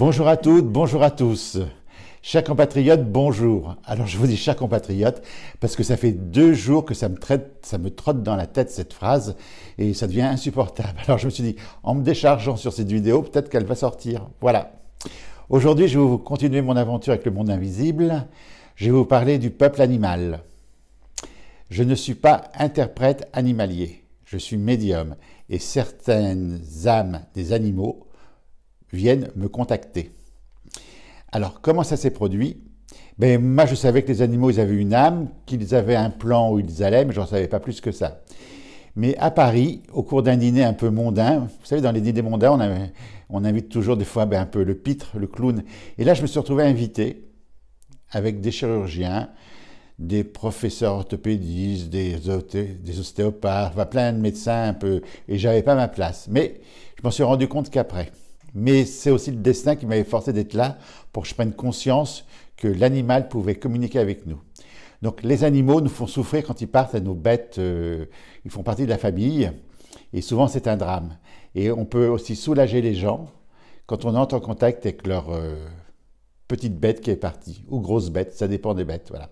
Bonjour à toutes, bonjour à tous. Chers compatriotes, bonjour. Alors je vous dis chers compatriotes parce que ça fait 2 jours que ça me trotte dans la tête cette phrase et ça devient insupportable. Alors je me suis dit, en me déchargeant sur cette vidéo, peut-être qu'elle va sortir. Voilà. Aujourd'hui, je vais vous continuer mon aventure avec le monde invisible. Je vais vous parler du peuple animal. Je ne suis pas interprète animalier, je suis médium et certaines âmes des animaux viennent me contacter. Alors, comment ça s'est produit? Moi, je savais que les animaux, ils avaient une âme, qu'ils avaient un plan où ils allaient, mais je n'en savais pas plus que ça. Mais à Paris, au cours d'un dîner un peu mondain, vous savez, dans les dîners mondains, on invite toujours des fois un peu le pitre, le clown. Et là, je me suis retrouvé invité avec des chirurgiens, des professeurs orthopédistes, des ostéopathes, plein de médecins un peu, et j'avais pas ma place. Mais je m'en suis rendu compte qu'après. Mais c'est aussi le destin qui m'avait forcé d'être là pour que je prenne conscience que l'animal pouvait communiquer avec nous. Donc les animaux nous font souffrir quand ils partent à nos bêtes, ils font partie de la famille et souvent c'est un drame. Et on peut aussi soulager les gens quand on entre en contact avec leur petite bête qui est partie, ou grosse bête, ça dépend des bêtes. Voilà.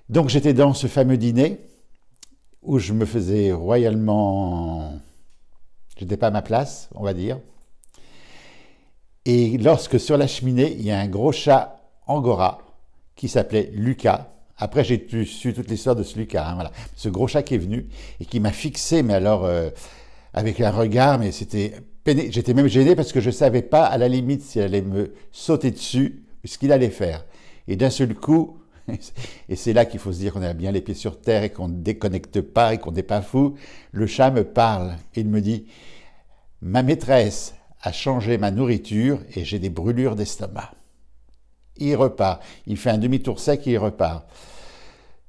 Donc j'étais dans ce fameux dîner où je me faisais royalement... J'étais pas à ma place, on va dire. Et lorsque sur la cheminée, il y a un gros chat angora qui s'appelait Lucas. Après, j'ai su toute l'histoire de ce Lucas. Voilà. Ce gros chat qui est venu et qui m'a fixé, mais alors avec un regard, mais c'était... J'étais même gêné parce que je ne savais pas, à la limite, s'il allait me sauter dessus, ce qu'il allait faire. Et d'un seul coup, et c'est là qu'il faut se dire qu'on a bien les pieds sur terre et qu'on ne déconnecte pas et qu'on n'est pas fou, le chat me parle et il me dit « Ma maîtresse a changé ma nourriture et j'ai des brûlures d'estomac. » Il repart, il fait un demi-tour sec et il repart.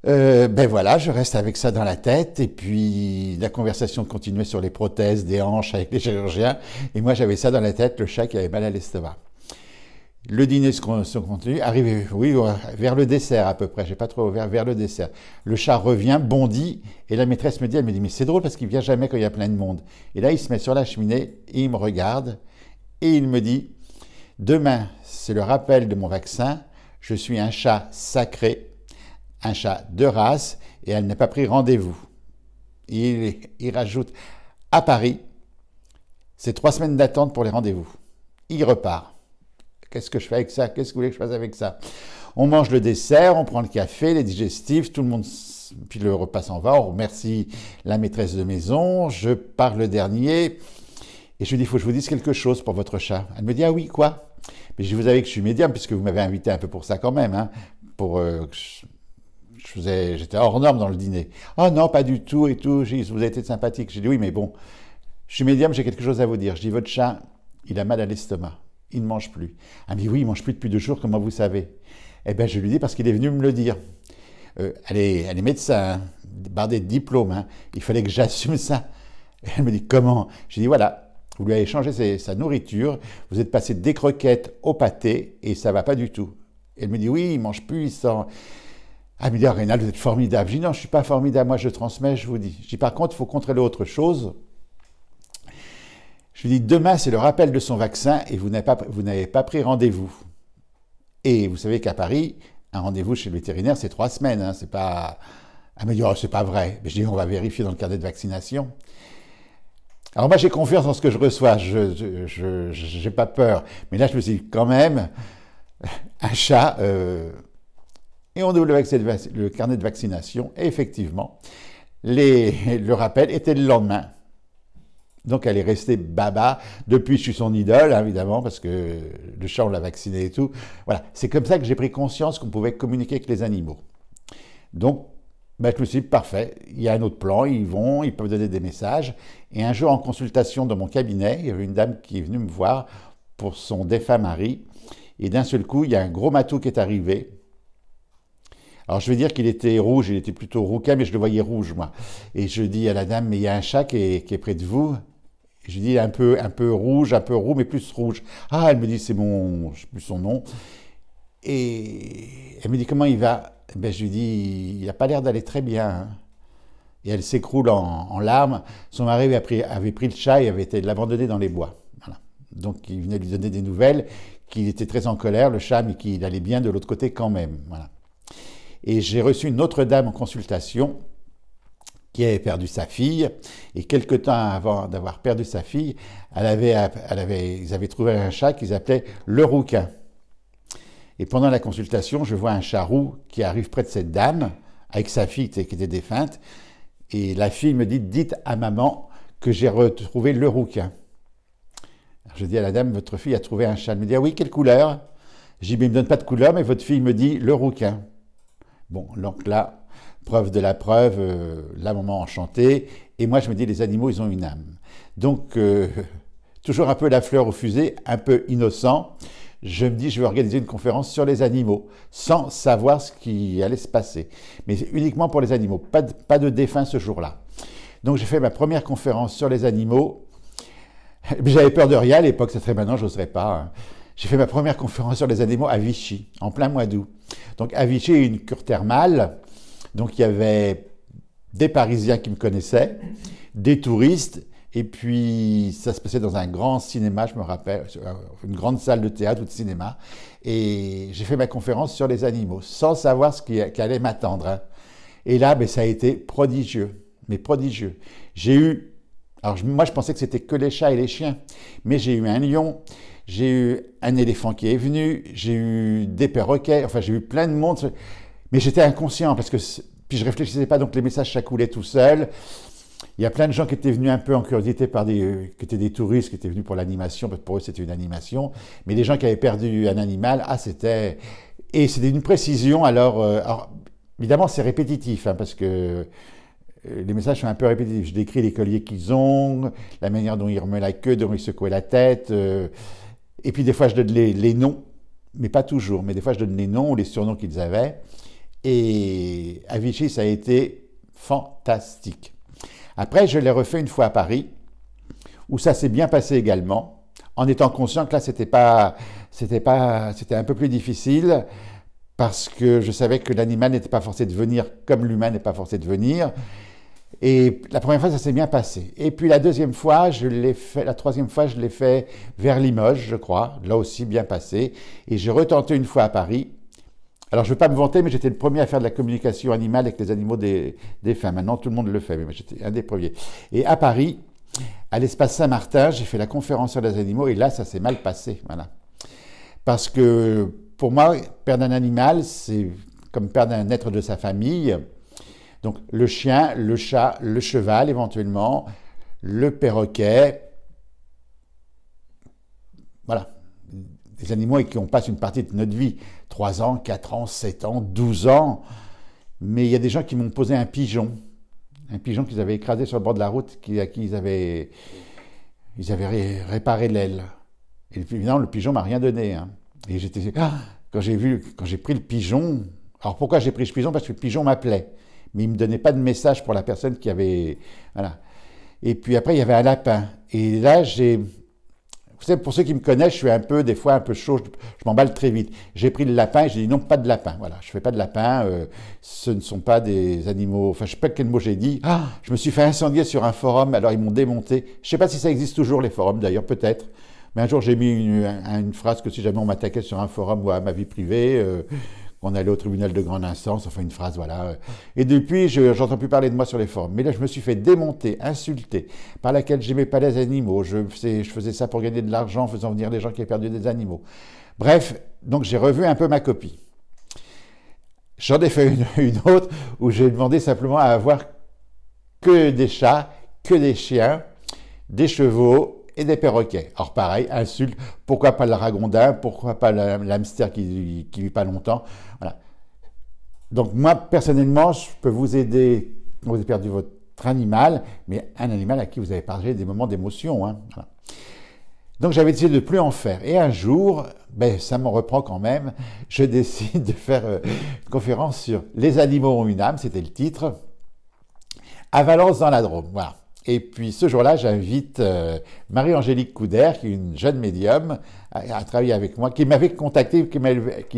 Voilà, je reste avec ça dans la tête et puis la conversation continuait sur les prothèses des hanches avec les chirurgiens et moi j'avais ça dans la tête, le chat qui avait mal à l'estomac. Le dîner se continue, arrivé, oui, vers le dessert à peu près, j'ai pas trop ouvert, vers le dessert. Le chat revient, bondit, et la maîtresse me dit, elle me dit, mais c'est drôle parce qu'il vient jamais quand il y a plein de monde. Et là, il se met sur la cheminée, et il me regarde, et il me dit, demain, c'est le rappel de mon vaccin, je suis un chat sacré, un chat de race, et elle n'a pas pris rendez-vous. Il rajoute, à Paris, c'est 3 semaines d'attente pour les rendez-vous. Il repart. Qu'est-ce que je fais avec ça? Qu'est-ce que vous voulez que je fasse avec ça? On mange le dessert, on prend le café, les digestifs, tout le monde, puis le repas s'en va, on remercie la maîtresse de maison, je pars le dernier, et je lui dis, il faut que je vous dise quelque chose pour votre chat. Elle me dit, ah oui, quoi? Mais je vous savez que je suis médium, puisque vous m'avez invité un peu pour ça quand même, hein, j'étais hors norme dans le dîner. Oh non, pas du tout, et tout, vous avez été sympathique. J'ai dit, oui, mais bon, je suis médium, j'ai quelque chose à vous dire. Je dis, votre chat, il a mal à l'estomac. Il ne mange plus. Ah mais oui, il ne mange plus depuis 2 jours, comment vous savez? Eh bien, je lui dis parce qu'il est venu me le dire. Elle est médecin, bardée de diplôme, hein. Il fallait que j'assume ça. Et elle me dit, comment? J'ai dit, voilà, vous lui avez changé sa nourriture, vous êtes passé des croquettes au pâté, et ça ne va pas du tout. Et elle me dit, oui, il ne mange plus, il sent... Ah, elle me dit, ah, Rénal, vous êtes formidable. Je dis, non, je ne suis pas formidable, moi je transmets, je vous dis. Je dis, par contre, il faut contrôler autre chose. Je lui dis, demain, c'est le rappel de son vaccin et vous n'avez pas pris rendez-vous. Et vous savez qu'à Paris, un rendez-vous chez le vétérinaire, c'est 3 semaines. Hein, c'est pas... Elle me dit, oh, c'est pas vrai. Mais je dis, on va vérifier dans le carnet de vaccination. Alors moi, j'ai confiance en ce que je reçois. Je n'ai pas peur. Mais là, je me suis dit, quand même, un chat... Et on ouvre le carnet de vaccination. Et effectivement, le rappel était le lendemain. Donc elle est restée baba. Depuis, je suis son idole, évidemment, parce que le chat, on l'a vacciné et tout. Voilà, c'est comme ça que j'ai pris conscience qu'on pouvait communiquer avec les animaux. Donc, je me suis dit, parfait, il y a un autre plan, ils peuvent donner des messages. Et un jour, en consultation dans mon cabinet, il y avait une dame qui est venue me voir pour son défunt mari. Et d'un seul coup, il y a un gros matou qui est arrivé. Alors, je vais dire qu'il était rouge, il était plutôt rouquin, mais je le voyais rouge, moi. Et je dis à la dame, mais il y a un chat qui est près de vous. Je lui dis un peu rouge, un peu roux, mais plus rouge. Ah, elle me dit, c'est je ne sais plus son nom. Et elle me dit, comment il va? Je lui dis, il n'a pas l'air d'aller très bien. Hein. Et elle s'écroule en larmes. Son mari avait pris le chat et avait été l'abandonner dans les bois. Voilà. Donc il venait lui donner des nouvelles, qu'il était très en colère, le chat, mais qu'il allait bien de l'autre côté quand même. Voilà. Et j'ai reçu une autre dame en consultation qui avait perdu sa fille, et quelque temps avant d'avoir perdu sa fille, ils avaient trouvé un chat qu'ils appelaient le rouquin. Et pendant la consultation, je vois un chat roux qui arrive près de cette dame, avec sa fille qui était défunte, et la fille me dit « Dites à maman que j'ai retrouvé le rouquin ». Je dis à la dame « Votre fille a trouvé un chat ». Elle me dit « Ah oui, quelle couleur ?» Je dis « Mais il ne me donne pas de couleur, mais votre fille me dit le rouquin ». Bon, donc là, preuve de la preuve, la maman enchantée, et moi je me dis les animaux ils ont une âme. Donc toujours un peu la fleur au fusil, un peu innocent, je me dis je vais organiser une conférence sur les animaux, sans savoir ce qui allait se passer, mais uniquement pour les animaux, pas de défunts ce jour-là. Donc j'ai fait ma première conférence sur les animaux, j'avais peur de rien à l'époque, ça serait maintenant, je n'oserais pas. Hein. J'ai fait ma première conférence sur les animaux à Vichy, en plein mois d'août. Donc à Vichy, il y a une cure thermale. Donc il y avait des Parisiens qui me connaissaient, des touristes, et puis ça se passait dans un grand cinéma, je me rappelle, une grande salle de théâtre ou de cinéma. Et j'ai fait ma conférence sur les animaux, sans savoir ce qui allait m'attendre. Hein. Et là, ben, ça a été prodigieux, mais prodigieux. J'ai eu, alors moi je pensais que c'était que les chats et les chiens, mais j'ai eu un lion, j'ai eu un éléphant qui est venu, j'ai eu des perroquets, enfin j'ai eu plein de monde, mais j'étais inconscient parce que puis je réfléchissais pas, donc les messages ça coulait tout seul. Il y a plein de gens qui étaient venus un peu en curiosité qui étaient des touristes, qui étaient venus pour l'animation, parce que pour eux c'était une animation, mais des gens qui avaient perdu un animal, c'était une précision, alors évidemment c'est répétitif, hein, parce que les messages sont un peu répétitifs. Je décris les colliers qu'ils ont, la manière dont ils remuaient la queue, dont ils secouaient la tête, et puis des fois je donne les noms, mais pas toujours, mais des fois je donne les noms ou les surnoms qu'ils avaient. Et à Vichy, ça a été fantastique. Après, je l'ai refait une fois à Paris, où ça s'est bien passé également, en étant conscient que là, c'était un peu plus difficile, parce que je savais que l'animal n'était pas forcé de venir comme l'humain n'est pas forcé de venir. Et la première fois, ça s'est bien passé. Et puis la deuxième fois, la troisième fois, je l'ai fait vers Limoges, je crois, là aussi bien passé. Et j'ai retenté une fois à Paris. Alors, je ne veux pas me vanter, mais j'étais le premier à faire de la communication animale avec les animaux défunts. Maintenant, tout le monde le fait, mais j'étais un des premiers. Et à Paris, à l'espace Saint-Martin, j'ai fait la conférence sur les animaux, et là, ça s'est mal passé. Voilà. Parce que, pour moi, perdre un animal, c'est comme perdre un être de sa famille. Donc, le chien, le chat, le cheval, éventuellement, le perroquet. Voilà. Des animaux avec qui on passe une partie de notre vie. 3 ans, 4 ans, 7 ans, 12 ans. Mais il y a des gens qui m'ont posé un pigeon qu'ils avaient écrasé sur le bord de la route, à qui ils avaient réparé l'aile. Et évidemment, le pigeon m'a rien donné. Hein. Et j'étais... quand j'ai pris le pigeon... Alors pourquoi j'ai pris ce pigeon? Parce que le pigeon m'appelait. Mais il ne me donnait pas de message pour la personne qui avait... Voilà. Et puis après, il y avait un lapin. Et là, vous savez, pour ceux qui me connaissent, je suis des fois un peu chaud, je m'emballe très vite. J'ai pris le lapin et j'ai dit non, pas de lapin. Voilà, je ne fais pas de lapin, ce ne sont pas des animaux... Enfin, je ne sais pas quel mot j'ai dit. Je me suis fait incendier sur un forum, alors ils m'ont démonté. Je ne sais pas si ça existe toujours, les forums d'ailleurs, peut-être. Mais un jour, j'ai mis une phrase que si jamais on m'attaquait sur un forum ou à ma vie privée... on allait au tribunal de grande instance, enfin une phrase, voilà. Et depuis, je n'entends plus parler de moi sur les forums. Mais là, je me suis fait démonter, insulter, par laquelle j'aimais pas les animaux. Je faisais ça pour gagner de l'argent en faisant venir des gens qui avaient perdu des animaux. Bref, donc j'ai revu un peu ma copie. J'en ai fait une autre où j'ai demandé simplement à avoir que des chats, que des chiens, des chevaux, et des perroquets. Alors pareil, insulte, pourquoi pas le ragondin, pourquoi pas l'hamster qui vit pas longtemps. Voilà. Donc moi, personnellement, je peux vous aider quand vous avez perdu votre animal, mais un animal à qui vous avez partagé des moments d'émotion. Hein. Voilà. Donc j'avais décidé de ne plus en faire. Et un jour, ça me reprend quand même, je décide de faire une conférence sur « Les animaux ont une âme », c'était le titre, à Valence dans la Drôme. Voilà. Et puis ce jour-là, j'invite Marie-Angélique Couder, qui est une jeune médium, à travailler avec moi, qui m'avait contacté, qui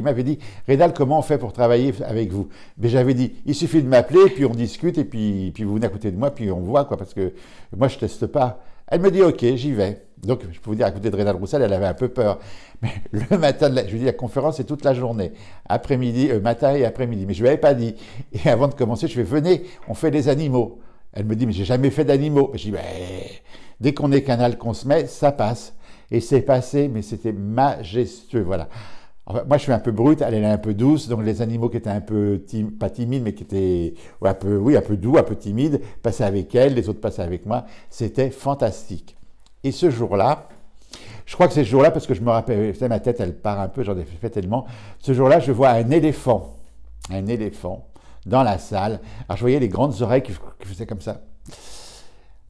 m'avait dit « Rénal, comment on fait pour travailler avec vous ?» Mais j'avais dit « Il suffit de m'appeler, puis on discute, et puis vous venez à côté de moi, puis on voit, quoi, parce que moi, je ne teste pas Elle me dit, ok, j'y vais. Donc, je peux vous dire, à côté de Rénal Roussel, elle avait un peu peur. Mais le matin, je lui dis, la conférence, c'est toute la journée. Après-midi, matin et après-midi. Mais je ne lui avais pas dit. Et avant de commencer, je fais, venez, on fait des animaux. Elle me dit, mais j'ai jamais fait d'animaux. Je dis, ben, dès qu'on est canal, qu'on se met, ça passe. Et c'est passé, mais c'était majestueux, voilà. Enfin, moi, je suis un peu brute, elle est un peu douce, donc les animaux qui étaient un peu, pas timides, mais qui étaient un peu, oui, un peu doux, un peu timides, passaient avec elle, les autres passaient avec moi. C'était fantastique. Et ce jour-là, je crois que c'est ce jour-là, parce que je me rappelle, vous savez, ma tête, elle part un peu, j'en ai fait tellement. Ce jour-là, je vois un éléphant dans la salle. Alors, je voyais les grandes oreilles qui faisaient comme ça.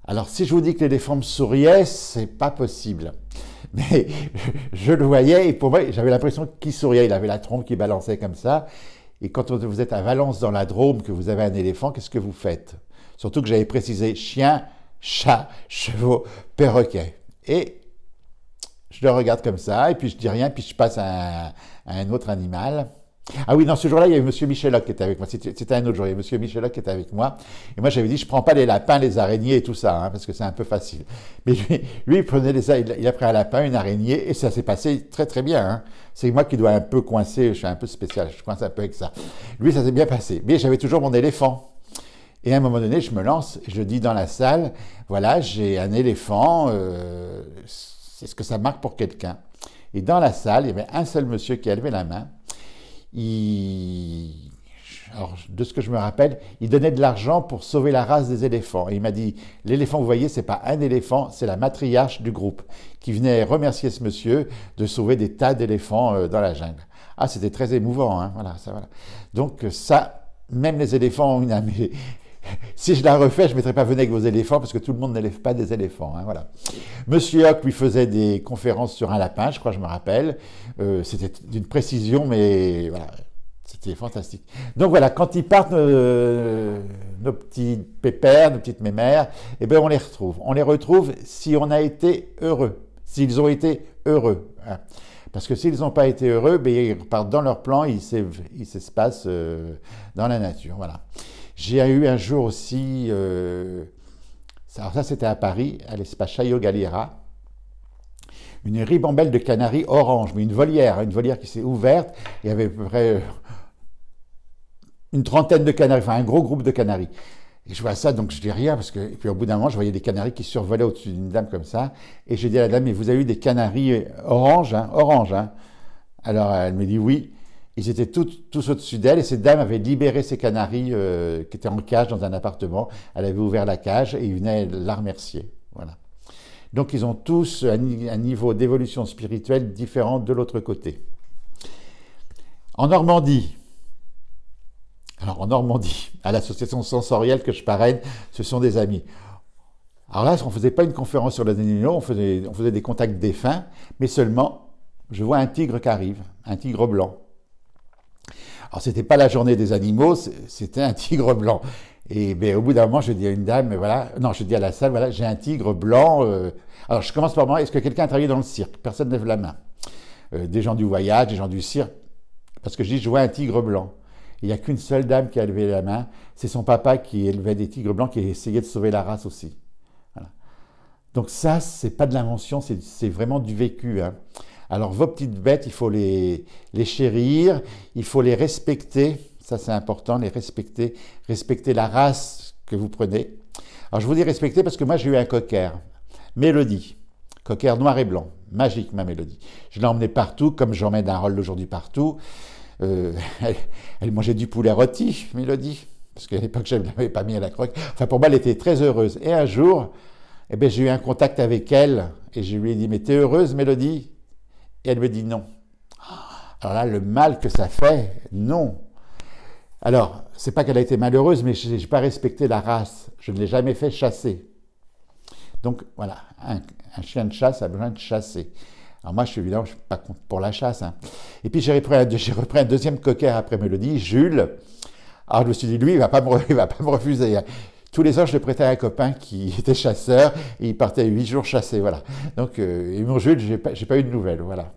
Alors, si je vous dis que l'éléphant me souriait, c'est pas possible. Mais je le voyais et pour moi, j'avais l'impression qu'il souriait. Il avait la trompe qui balançait comme ça. Et quand vous êtes à Valence dans la Drôme, que vous avez un éléphant, qu'est-ce que vous faites? Surtout que j'avais précisé chien, chat, chevaux, perroquet. Et je le regarde comme ça, et puis je dis rien, puis je passe à un autre animal. Ah oui, non, ce jour-là, il y avait M. Micheloc qui était avec moi. C'était un autre jour. Il y avait M. Micheloc qui était avec moi. Et moi, j'avais dit, je ne prends pas les lapins, les araignées et tout ça, hein, parce que c'est un peu facile. Mais lui il prenait il a pris un lapin, une araignée, et ça s'est passé très, très bien. Hein. C'est moi qui dois un peu coincer. Je suis un peu spécial. Je coince un peu avec ça. Lui, ça s'est bien passé. Mais j'avais toujours mon éléphant. Et à un moment donné, je me lance, je dis dans la salle, voilà, j'ai un éléphant, est-ce que ça marque pour quelqu'un? Et dans la salle, il y avait un seul monsieur qui a levé la main. Alors, de ce que je me rappelle, il donnait de l'argent pour sauver la race des éléphants. Et il m'a dit, l'éléphant, vous voyez, c'est pas un éléphant, c'est la matriarche du groupe qui venait remercier ce monsieur de sauver des tas d'éléphants dans la jungle. Ah, c'était très émouvant, hein, voilà, ça, voilà. Donc ça, même les éléphants ont une âme. Si je la refais, je ne mettrai pas venez avec vos éléphants parce que tout le monde n'élève pas des éléphants. Hein, voilà. Monsieur Hoc lui faisait des conférences sur un lapin, je crois, je me rappelle. C'était d'une précision, mais voilà, c'était fantastique. Donc voilà, quand ils partent, nos petits pépères, nos petites mémères, eh bien on les retrouve. On les retrouve si on a été heureux, s'ils ont été heureux. Hein. Parce que s'ils n'ont pas été heureux, ben, ils repartent dans leur plan, ils s'espacent dans la nature. Voilà. J'ai eu un jour aussi, alors ça c'était à Paris, à l'espace Chaillot-Galliera, une ribambelle de canaris orange, mais une volière qui s'est ouverte, il y avait à peu près une trentaine de canaris, enfin un gros groupe de canaris. Et je vois ça, donc je dis rien, parce que, et puis au bout d'un moment, je voyais des canaris qui survolaient au-dessus d'une dame comme ça, et j'ai dit à la dame, mais vous avez eu des canaris orange, hein, orange, hein? Alors elle me dit oui. Ils étaient tous au-dessus d'elle et cette dame avait libéré ses canaris qui étaient en cage dans un appartement. Elle avait ouvert la cage et ils venaient la remercier. Voilà. Donc ils ont tous un niveau d'évolution spirituelle différent de l'autre côté. En Normandie, alors en Normandie, à l'association sensorielle que je parraine, ce sont des amis. Alors là, on ne faisait pas une conférence sur les animaux, on faisait des contacts défunts, mais seulement, je vois un tigre qui arrive, un tigre blanc. Alors, ce n'était pas la journée des animaux, c'était un tigre blanc. Et ben, au bout d'un moment, je dis à une dame, voilà, non, je dis à la salle, voilà, j'ai un tigre blanc. Alors, je commence par moi, est-ce que quelqu'un a travaillé dans le cirque? Personne ne lève la main. Des gens du voyage, des gens du cirque. Parce que je dis, je vois un tigre blanc. Il n'y a qu'une seule dame qui a levé la main, c'est son papa qui élevait des tigres blancs, qui essayait de sauver la race aussi. Voilà. Donc ça, c'est pas de l'invention, c'est vraiment du vécu, hein. Alors, vos petites bêtes, il faut les chérir, il faut les respecter. Ça, c'est important, les respecter. Respecter la race que vous prenez. Alors, je vous dis respecter parce que moi, j'ai eu un cocker. Mélodie. Cocker noir et blanc. Magique, ma Mélodie. Je l'ai emmenée partout, comme j'emmène un rôle aujourd'hui partout. Elle mangeait du poulet rôti, Mélodie. Parce qu'à l'époque, je ne l'avais pas mis à la croque. Enfin, pour moi, elle était très heureuse. Et un jour, eh bien, j'ai eu un contact avec elle. Et je lui ai dit, mais t'es heureuse, Mélodie? Et elle me dit non. Alors là, le mal que ça fait, non. Alors, c'est pas qu'elle a été malheureuse, mais je n'ai pas respecté la race. Je ne l'ai jamais fait chasser. Donc, voilà, un chien de chasse a besoin de chasser. Alors moi, évidemment, je ne suis pas pour la chasse. Hein. Et puis, j'ai repris un deuxième cocker après Mélodie, Jules. Alors, je me suis dit, lui, il ne va pas me refuser. Hein. Tous les ans, je le prêtais à un copain qui était chasseur et il partait 8 jours chasser, voilà. Donc, et mon Jules, j'ai pas eu de nouvelles, voilà.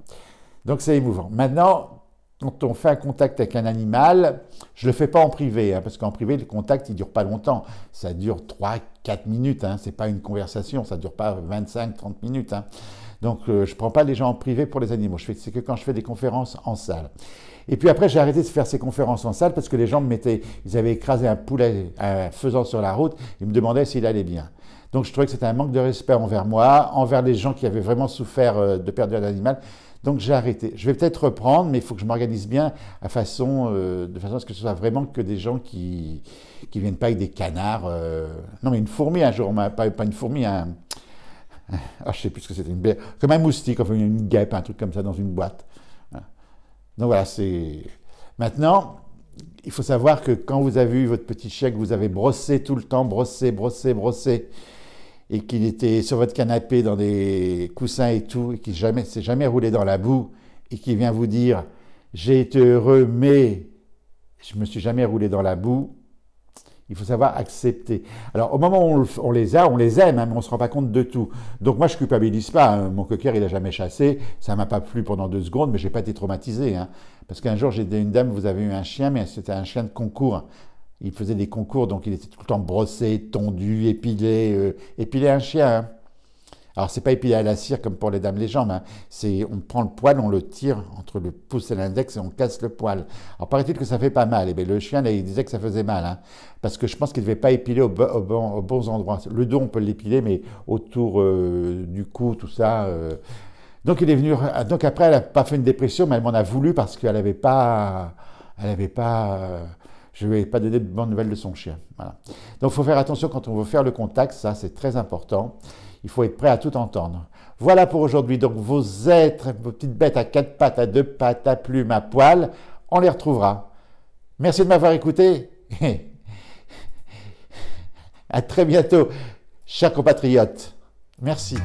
Donc, c'est émouvant. Maintenant, quand on fait un contact avec un animal, je ne le fais pas en privé, hein, parce qu'en privé, le contact, il ne dure pas longtemps. Ça dure 3-4 minutes, hein, ce n'est pas une conversation, ça ne dure pas 25-30 minutes. Hein. Donc, je ne prends pas les gens en privé pour les animaux. C'est que quand je fais des conférences en salle. Et puis après, j'ai arrêté de faire ces conférences en salle parce que les gens me mettaient, ils avaient écrasé un poulet faisant sur la route, ils me demandaient s'il allait bien. Donc, je trouvais que c'était un manque de respect envers moi, envers les gens qui avaient vraiment souffert de perdre un animal. Donc j'ai arrêté. Je vais peut-être reprendre, mais il faut que je m'organise bien de façon à ce que ce soit vraiment que des gens qui viennent pas avec des canards. Non, mais une fourmi un jour, pas une fourmi, je sais plus ce que c'était, comme un moustique, enfin une guêpe, un truc comme ça dans une boîte. Donc voilà, c'est... Maintenant, il faut savoir que quand vous avez eu votre petit chien, que vous avez brossé tout le temps, brossé, et qu'il était sur votre canapé dans des coussins et tout, et qu'il s'est jamais roulé dans la boue, et qu'il vient vous dire « j'ai été heureux, mais je me suis jamais roulé dans la boue », il faut savoir accepter. Alors, au moment où on les aime, hein, mais on ne se rend pas compte de tout. Donc, moi, je ne culpabilise pas. Hein. Mon cocker, il n'a jamais chassé. Ça ne m'a pas plu pendant 2 secondes, mais je n'ai pas été traumatisé. Hein. Parce qu'un jour, j'ai dit à une dame, vous avez eu un chien, mais c'était un chien de concours. Il faisait des concours, donc il était tout le temps brossé, tondu, épilé. Épilé un chien. Hein. Alors, c'est pas épilé à la cire comme pour les dames les jambes. Hein. On prend le poil, on le tire entre le pouce et l'index et on casse le poil. Alors, paraît-il que ça fait pas mal. Et bien, le chien, là, il disait que ça faisait mal. Hein, parce que je pense qu'il ne devait pas épiler aux bons endroits. Le dos, on peut l'épiler, mais autour du cou, tout ça. Donc, il est venu. Donc, après, elle n'a pas fait une dépression, mais elle m'en a voulu parce qu'elle n'avait pas. Je ne lui ai pas donné de bonnes nouvelles de son chien. Voilà. Donc, il faut faire attention quand on veut faire le contact. Ça, c'est très important. Il faut être prêt à tout entendre. Voilà pour aujourd'hui. Donc, vos êtres, vos petites bêtes à 4 pattes, à 2 pattes, à plumes, à poils, on les retrouvera. Merci de m'avoir écouté. À très bientôt, chers compatriotes. Merci.